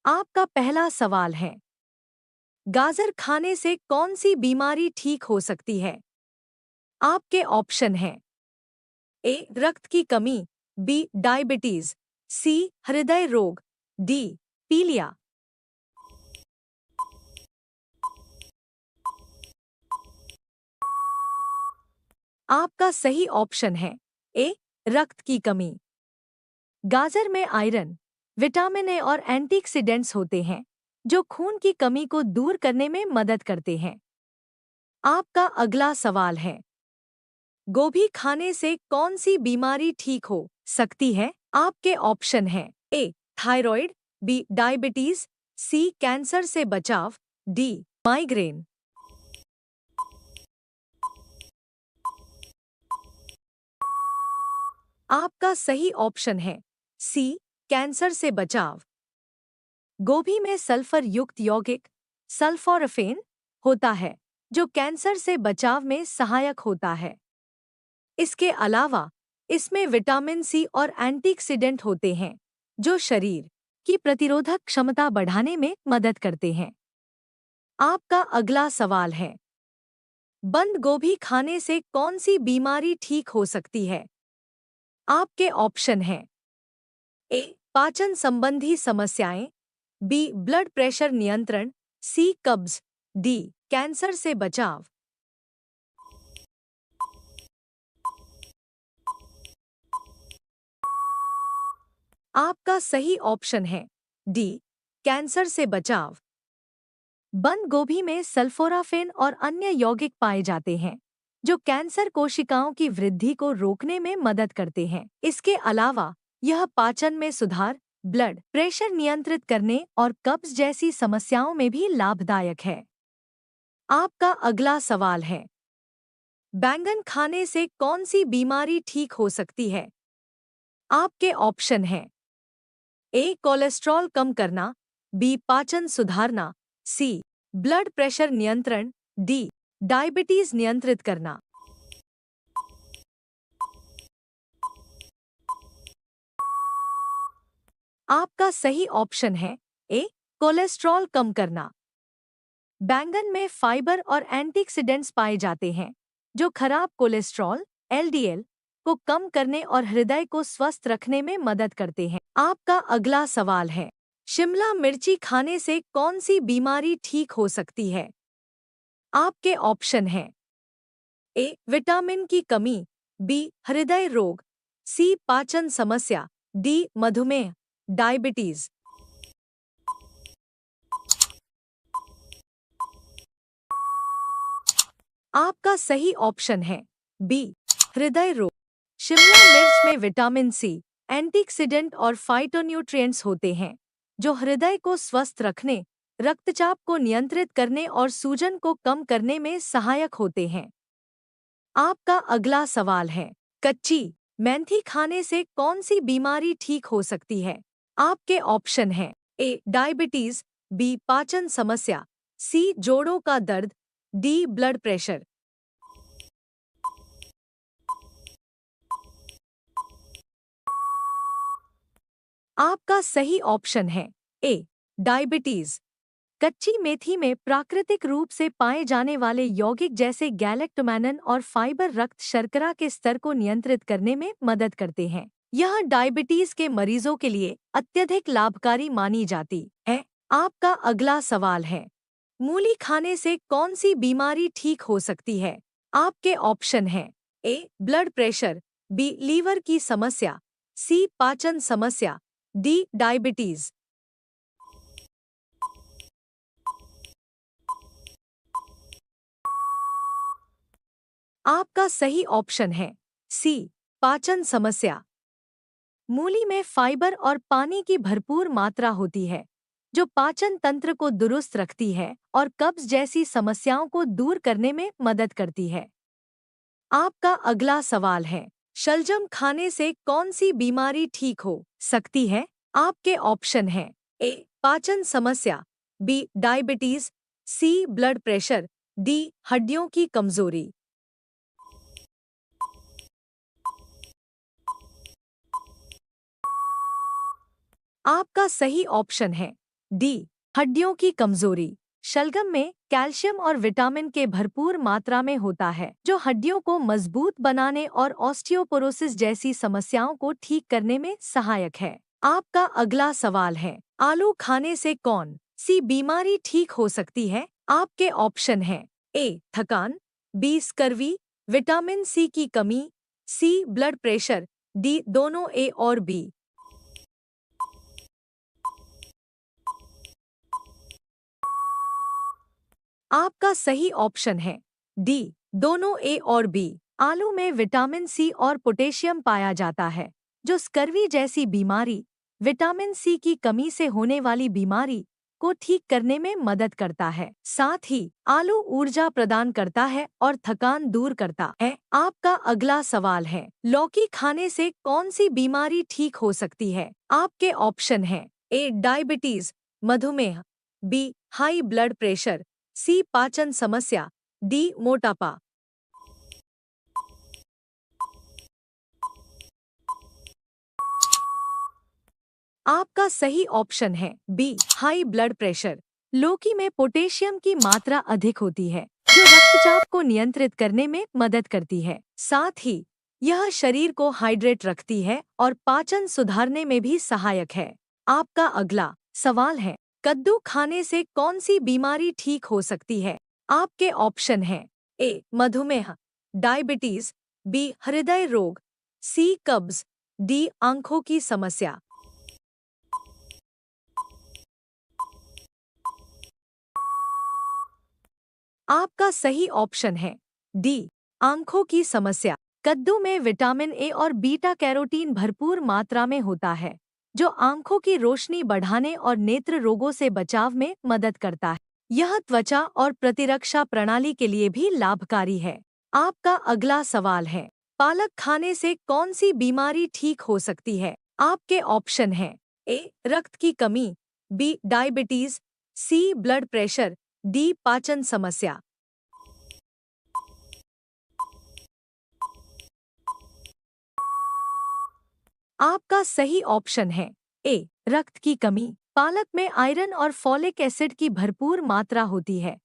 आपका पहला सवाल है, गाजर खाने से कौन सी बीमारी ठीक हो सकती है? आपके ऑप्शन हैं: ए रक्त की कमी, बी डायबिटीज, सी हृदय रोग, डी पीलिया। आपका सही ऑप्शन है ए रक्त की कमी। गाजर में आयरन, विटामिन ए और एंटीऑक्सीडेंट्स होते हैं जो खून की कमी को दूर करने में मदद करते हैं। आपका अगला सवाल है, गोभी खाने से कौन सी बीमारी ठीक हो सकती है? आपके ऑप्शन हैं: ए थायराइड, बी डायबिटीज, सी कैंसर से बचाव, डी माइग्रेन। आपका सही ऑप्शन है सी कैंसर से बचाव। गोभी में सल्फर युक्त यौगिक सल्फोराफेन होता है जो कैंसर से बचाव में सहायक होता है। इसके अलावा इसमें विटामिन सी और एंटीऑक्सीडेंट होते हैं जो शरीर की प्रतिरोधक क्षमता बढ़ाने में मदद करते हैं। आपका अगला सवाल है, बंद गोभी खाने से कौन सी बीमारी ठीक हो सकती है? आपके ऑप्शन हैं: ए पाचन संबंधी समस्याएं, बी ब्लड प्रेशर नियंत्रण, सी कब्ज, डी कैंसर से बचाव। आपका सही ऑप्शन है डी कैंसर से बचाव। बंद गोभी में सल्फोराफेन और अन्य यौगिक पाए जाते हैं जो कैंसर कोशिकाओं की वृद्धि को रोकने में मदद करते हैं। इसके अलावा यह पाचन में सुधार, ब्लड प्रेशर नियंत्रित करने और कब्ज जैसी समस्याओं में भी लाभदायक है। आपका अगला सवाल है, बैंगन खाने से कौन सी बीमारी ठीक हो सकती है? आपके ऑप्शन हैं: ए कोलेस्ट्रॉल कम करना, बी पाचन सुधारना, सी ब्लड प्रेशर नियंत्रण, डी डायबिटीज नियंत्रित करना। आपका सही ऑप्शन है ए कोलेस्ट्रॉल कम करना। बैंगन में फाइबर और एंटीऑक्सीडेंट्स पाए जाते हैं जो खराब कोलेस्ट्रॉल एलडीएल को कम करने और हृदय को स्वस्थ रखने में मदद करते हैं। आपका अगला सवाल है, शिमला मिर्ची खाने से कौन सी बीमारी ठीक हो सकती है? आपके ऑप्शन हैं: ए विटामिन की कमी, बी हृदय रोग, सी पाचन समस्या, डी मधुमेह डायबिटीज। आपका सही ऑप्शन है बी हृदय रोग। शिमला मिर्च में विटामिन सी, एंटीऑक्सीडेंट और फाइटोन्यूट्रिएंट्स होते हैं जो हृदय को स्वस्थ रखने, रक्तचाप को नियंत्रित करने और सूजन को कम करने में सहायक होते हैं। आपका अगला सवाल है, कच्ची मेंथी खाने से कौन सी बीमारी ठीक हो सकती है? आपके ऑप्शन हैं: ए डायबिटीज, बी पाचन समस्या, सी जोड़ों का दर्द, डी ब्लड प्रेशर। आपका सही ऑप्शन है ए डायबिटीज। कच्ची मेथी में प्राकृतिक रूप से पाए जाने वाले यौगिक जैसे गैलेक्टोमैनन और फाइबर रक्त शर्करा के स्तर को नियंत्रित करने में मदद करते हैं। यह डायबिटीज के मरीजों के लिए अत्यधिक लाभकारी मानी जाती है। आपका अगला सवाल है, मूली खाने से कौन सी बीमारी ठीक हो सकती है? आपके ऑप्शन हैं: ए ब्लड प्रेशर, बी लीवर की समस्या, सी पाचन समस्या, डी डायबिटीज। आपका सही ऑप्शन है सी पाचन समस्या। मूली में फाइबर और पानी की भरपूर मात्रा होती है जो पाचन तंत्र को दुरुस्त रखती है और कब्ज जैसी समस्याओं को दूर करने में मदद करती है। आपका अगला सवाल है, शलजम खाने से कौन सी बीमारी ठीक हो सकती है? आपके ऑप्शन हैं: ए पाचन समस्या, बी डायबिटीज, सी ब्लड प्रेशर, डी हड्डियों की कमजोरी। आपका सही ऑप्शन है डी हड्डियों की कमजोरी। शलगम में कैल्शियम और विटामिन के भरपूर मात्रा में होता है, जो हड्डियों को मजबूत बनाने और ऑस्टियोपोरोसिस जैसी समस्याओं को ठीक करने में सहायक है। आपका अगला सवाल है, आलू खाने से कौन सी बीमारी ठीक हो सकती है? आपके ऑप्शन हैं ए थकान, बी स्कर्वी, विटामिन सी की कमी, सी ब्लड प्रेशर, डी दोनों ए और बी। आपका सही ऑप्शन है डी दोनों ए और बी। आलू में विटामिन सी और पोटेशियम पाया जाता है, जो स्कर्वी जैसी बीमारी, विटामिन सी की कमी से होने वाली बीमारी को ठीक करने में मदद करता है। साथ ही आलू ऊर्जा प्रदान करता है और थकान दूर करता है। आपका अगला सवाल है, लौकी खाने से कौन सी बीमारी ठीक हो सकती है? आपके ऑप्शन हैं ए डायबिटीज, मधुमेह, बी हाई ब्लड प्रेशर, सी पाचन समस्या, डी मोटापा। आपका सही ऑप्शन है बी हाई ब्लड प्रेशर। लौकी में पोटेशियम की मात्रा अधिक होती है, जो रक्तचाप को नियंत्रित करने में मदद करती है। साथ ही यह शरीर को हाइड्रेट रखती है और पाचन सुधारने में भी सहायक है। आपका अगला सवाल है, कद्दू खाने से कौन सी बीमारी ठीक हो सकती है? आपके ऑप्शन हैं ए मधुमेह, डायबिटीज, बी हृदय रोग, सी कब्ज, डी आंखों की समस्या। आपका सही ऑप्शन है डी आंखों की समस्या। कद्दू में विटामिन ए और बीटा कैरोटीन भरपूर मात्रा में होता है, जो आंखों की रोशनी बढ़ाने और नेत्र रोगों से बचाव में मदद करता है। यह त्वचा और प्रतिरक्षा प्रणाली के लिए भी लाभकारी है। आपका अगला सवाल है, पालक खाने से कौन सी बीमारी ठीक हो सकती है? आपके ऑप्शन हैं ए रक्त की कमी, बी डायबिटीज, सी ब्लड प्रेशर, डी पाचन समस्या। आपका सही ऑप्शन है ए रक्त की कमी। पालक में आयरन और फॉलिक एसिड की भरपूर मात्रा होती है,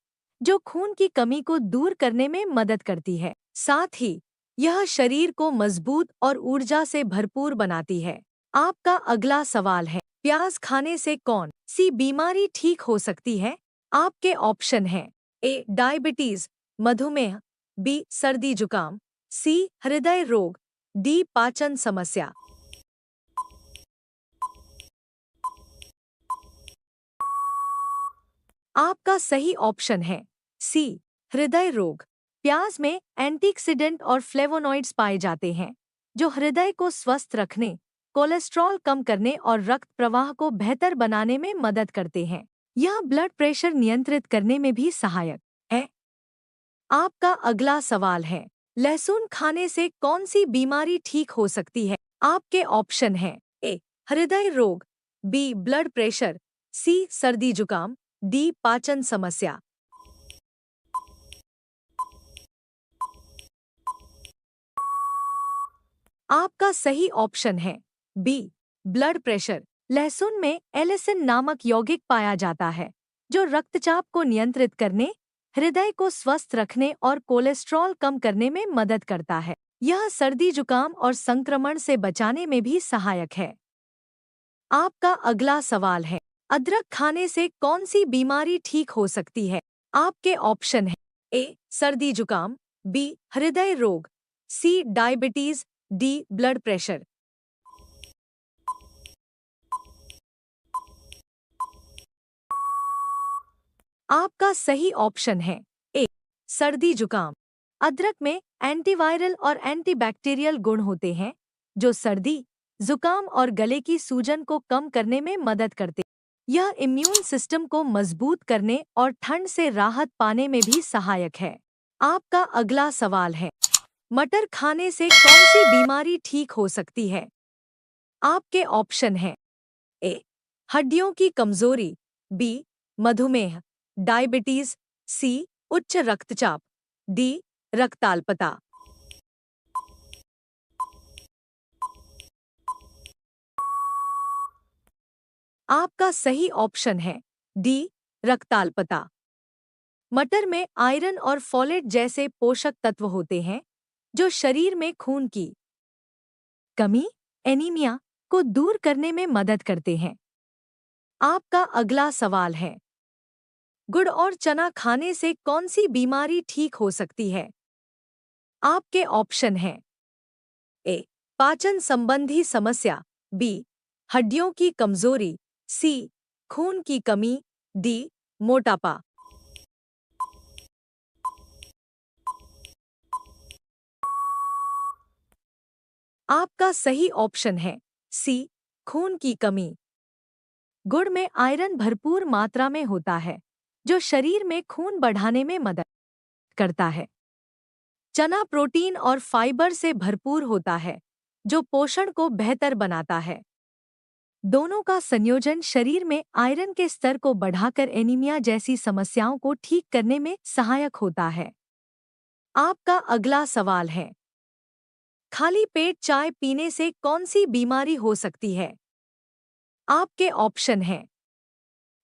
जो खून की कमी को दूर करने में मदद करती है। साथ ही यह शरीर को मजबूत और ऊर्जा से भरपूर बनाती है। आपका अगला सवाल है, प्याज खाने से कौन सी बीमारी ठीक हो सकती है? आपके ऑप्शन हैं ए डायबिटीज, मधुमेह, बी सर्दी जुकाम, सी हृदय रोग, डी पाचन समस्या। आपका सही ऑप्शन है सी हृदय रोग। प्याज में एंटीऑक्सीडेंट और फ्लेवोनॉइड्स पाए जाते हैं, जो हृदय को स्वस्थ रखने, कोलेस्ट्रॉल कम करने और रक्त प्रवाह को बेहतर बनाने में मदद करते हैं। यह ब्लड प्रेशर नियंत्रित करने में भी सहायक है। आपका अगला सवाल है, लहसुन खाने से कौन सी बीमारी ठीक हो सकती है? आपके ऑप्शन हैं ए हृदय रोग, बी ब्लड प्रेशर, सी सर्दी जुकाम, डी पाचन समस्या। आपका सही ऑप्शन है बी ब्लड प्रेशर। लहसुन में एलिसिन नामक यौगिक पाया जाता है, जो रक्तचाप को नियंत्रित करने, हृदय को स्वस्थ रखने और कोलेस्ट्रॉल कम करने में मदद करता है। यह सर्दी जुकाम और संक्रमण से बचाने में भी सहायक है। आपका अगला सवाल है, अदरक खाने से कौन सी बीमारी ठीक हो सकती है? आपके ऑप्शन है ए सर्दी जुकाम, बी हृदय रोग, सी डायबिटीज, डी ब्लड प्रेशर। आपका सही ऑप्शन है ए सर्दी जुकाम। अदरक में एंटीवायरल और एंटीबैक्टीरियल गुण होते हैं, जो सर्दी, जुकाम और गले की सूजन को कम करने में मदद करते हैं। यह इम्यून सिस्टम को मजबूत करने और ठंड से राहत पाने में भी सहायक है। आपका अगला सवाल है, मटर खाने से कौन सी बीमारी ठीक हो सकती है? आपके ऑप्शन हैं ए हड्डियों की कमजोरी, बी मधुमेह, डायबिटीज, सी उच्च रक्तचाप, डी रक्ताल्पता। आपका सही ऑप्शन है डी रक्ताल्पता। मटर में आयरन और फोलेट जैसे पोषक तत्व होते हैं जो शरीर में खून की कमी एनीमिया को दूर करने में मदद करते हैं। आपका अगला सवाल है, गुड़ और चना खाने से कौन सी बीमारी ठीक हो सकती है? आपके ऑप्शन हैं ए पाचन संबंधी समस्या, बी हड्डियों की कमजोरी, सी खून की कमी, डी मोटापा। आपका सही ऑप्शन है सी खून की कमी। गुड़ में आयरन भरपूर मात्रा में होता है जो शरीर में खून बढ़ाने में मदद करता है। चना प्रोटीन और फाइबर से भरपूर होता है जो पोषण को बेहतर बनाता है। दोनों का संयोजन शरीर में आयरन के स्तर को बढ़ाकर एनीमिया जैसी समस्याओं को ठीक करने में सहायक होता है। आपका अगला सवाल है, खाली पेट चाय पीने से कौन सी बीमारी हो सकती है? आपके ऑप्शन हैं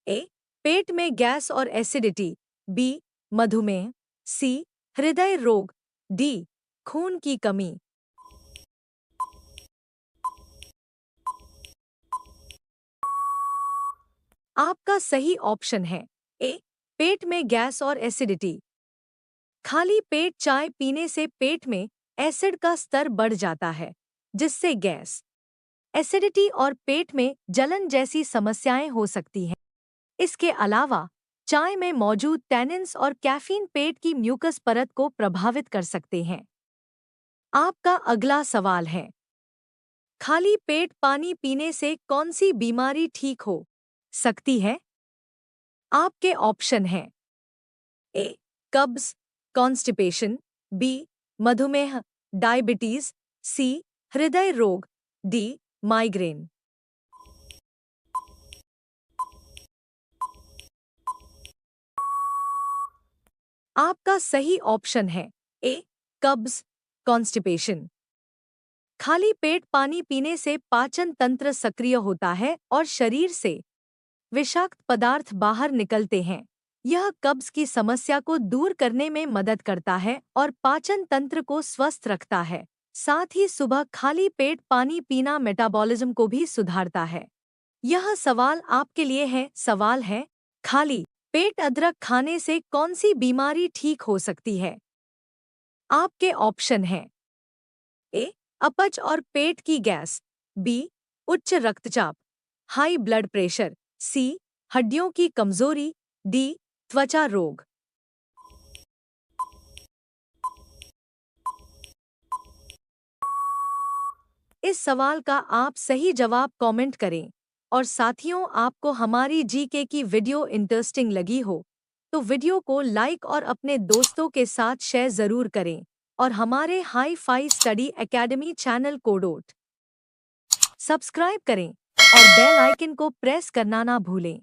ए पेट में गैस और एसिडिटी, बी मधुमेह, सी हृदय रोग, डी खून की कमी। आपका सही ऑप्शन है ए पेट में गैस और एसिडिटी। खाली पेट चाय पीने से पेट में एसिड का स्तर बढ़ जाता है जिससे गैस, एसिडिटी और पेट में जलन जैसी समस्याएं हो सकती हैं। इसके अलावा चाय में मौजूद टैनिन्स और कैफीन पेट की म्यूकस परत को प्रभावित कर सकते हैं। आपका अगला सवाल है, खाली पेट पानी पीने से कौन सी बीमारी ठीक हो सकती है? आपके ऑप्शन हैं ए कब्ज कॉन्स्टिपेशन, बी मधुमेह डायबिटीज, सी हृदय रोग, डी माइग्रेन। आपका सही ऑप्शन है ए कब्ज कॉन्स्टिपेशन। खाली पेट पानी पीने से पाचन तंत्र सक्रिय होता है और शरीर से विषाक्त पदार्थ बाहर निकलते हैं। यह कब्ज की समस्या को दूर करने में मदद करता है और पाचन तंत्र को स्वस्थ रखता है। साथ ही सुबह खाली पेट पानी पीना मेटाबॉलिज्म को भी सुधारता है। यह सवाल आपके लिए है। सवाल है, खाली पेट अदरक खाने से कौन सी बीमारी ठीक हो सकती है? आपके ऑप्शन हैं ए अपच और पेट की गैस, बी उच्च रक्तचाप हाई ब्लड प्रेशर, सी हड्डियों की कमजोरी, डी त्वचा रोग। इस सवाल का आप सही जवाब कमेंट करें। और साथियों, आपको हमारी जीके की वीडियो इंटरेस्टिंग लगी हो तो वीडियो को लाइक और अपने दोस्तों के साथ शेयर ज़रूर करें और हमारे hi fi study academy channel को सब्सक्राइब करें और बेल आइकन को प्रेस करना ना भूलें।